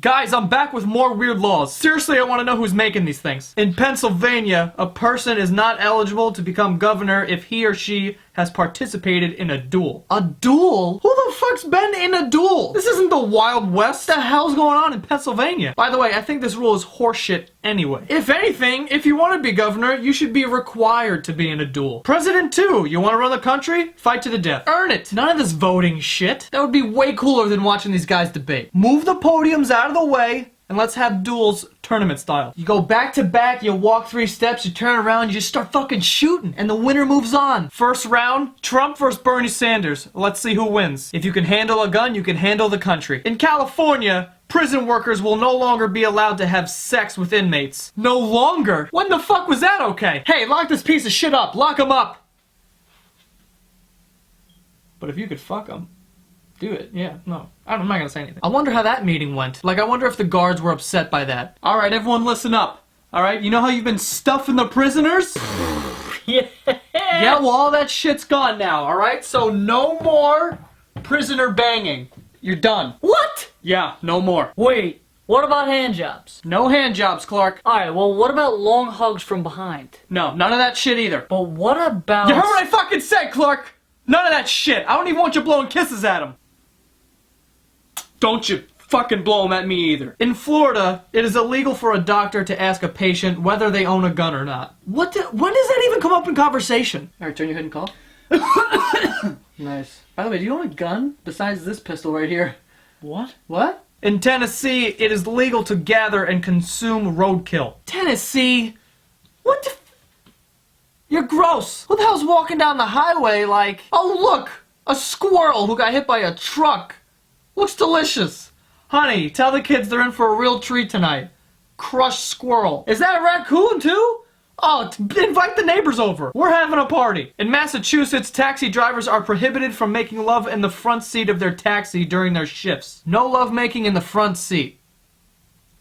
Guys, I'm back with more weird laws. Seriously, I want to know who's making these things. In Pennsylvania, a person is not eligible to become governor if he or she has participated in a duel. A duel? Who the fuck's been in a duel? This isn't the Wild West. What the hell's going on in Pennsylvania? By the way, I think this rule is horseshit anyway. If anything, if you want to be governor, you should be required to be in a duel. President too. You want to run the country? Fight to the death. Earn it. None of this voting shit. That would be way cooler than watching these guys debate. Move the podiums out of the way and let's have duels tournament style. You go back to back, you walk 3 steps, you turn around, you just start fucking shooting, and the winner moves on. First round, Trump versus Bernie Sanders. Let's see who wins. If you can handle a gun, you can handle the country. In California, prison workers will no longer be allowed to have sex with inmates. No longer? When the fuck was that okay? Hey, lock this piece of shit up. Lock him up. But if you could fuck him, do it. Yeah, no. I'm not gonna say anything. I wonder how that meeting went. Like, I wonder if the guards were upset by that. Alright, everyone listen up. Alright, you know how you've been stuffing the prisoners? Yeah. Yeah, well, all that shit's gone now, alright? So no more prisoner banging. You're done. What? Yeah, no more. Wait, what about hand jobs? No hand jobs, Clark. Alright, well, what about long hugs from behind? No, none of that shit either. But what about... You heard what I fucking said, Clark! None of that shit. I don't even want you blowing kisses at him. Don't you fucking blow them at me either. In Florida, it is illegal for a doctor to ask a patient whether they own a gun or not. When does that even come up in conversation? Alright, turn your head and cough. Nice. By the way, do you own a gun besides this pistol right here? What? What? In Tennessee, it is legal to gather and consume roadkill. Tennessee? What the You're gross. Who the hell's walking down the highway like, oh look, a squirrel who got hit by a truck. Looks delicious. Honey, tell the kids they're in for a real treat tonight. Crushed squirrel. Is that a raccoon too? Oh, invite the neighbors over. We're having a party. In Massachusetts, taxi drivers are prohibited from making love in the front seat of their taxi during their shifts. No love making in the front seat.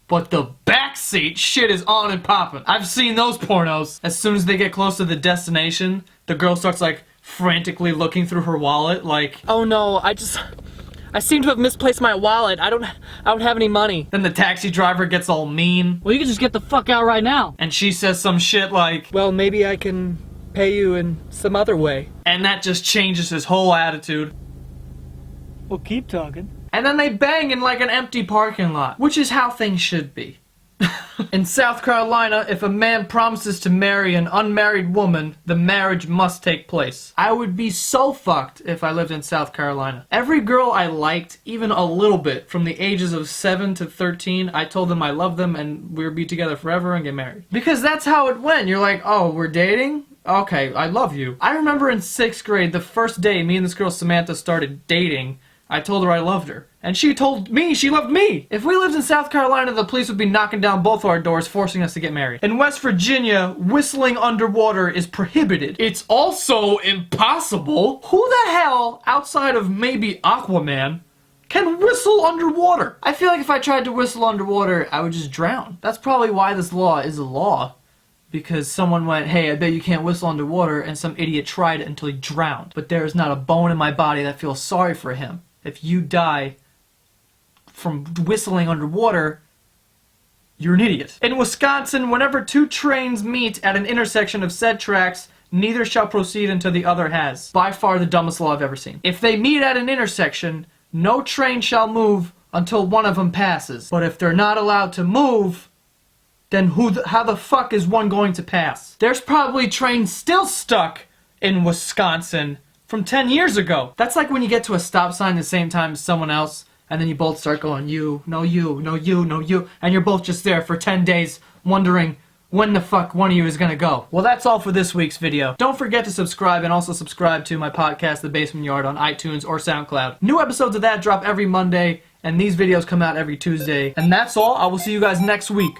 But the back seat, shit is on and popping. I've seen those pornos. As soon as they get close to the destination, the girl starts like frantically looking through her wallet like, oh no, I seem to have misplaced my wallet. I don't have any money. Then the taxi driver gets all mean. Well, you can just get the fuck out right now. And she says some shit like, well, maybe I can pay you in some other way. And that just changes his whole attitude. Well, keep talking. And then they bang in like an empty parking lot, which is how things should be. In South Carolina, if a man promises to marry an unmarried woman, the marriage must take place. I would be so fucked if I lived in South Carolina. Every girl I liked, even a little bit, from the ages of 7 to 13, I told them I loved them and we would be together forever and get married. Because that's how it went. You're like, oh, we're dating? Okay, I love you. I remember in 6th grade, the first day me and this girl Samantha started dating, I told her I loved her. And she told me she loved me. If we lived in South Carolina, the police would be knocking down both our doors, forcing us to get married. In West Virginia, whistling underwater is prohibited. It's also impossible. Who the hell, outside of maybe Aquaman, can whistle underwater? I feel like if I tried to whistle underwater, I would just drown. That's probably why this law is a law. Because someone went, hey, I bet you can't whistle underwater, and some idiot tried it until he drowned. But there is not a bone in my body that feels sorry for him. If you die from whistling underwater, you're an idiot. In Wisconsin, whenever 2 trains meet at an intersection of said tracks, neither shall proceed until the other has. By far the dumbest law I've ever seen. If they meet at an intersection, no train shall move until one of them passes. But if they're not allowed to move, then how the fuck is one going to pass? There's probably trains still stuck in Wisconsin from 10 years ago. That's like when you get to a stop sign the same time as someone else, and then you both start going, you, no you, no you, no you, and you're both just there for 10 days wondering when the fuck one of you is gonna go. Well, that's all for this week's video. Don't forget to subscribe, and also subscribe to my podcast, The Basement Yard, on iTunes or SoundCloud. New episodes of that drop every Monday, and these videos come out every Tuesday. And that's all. I will see you guys next week.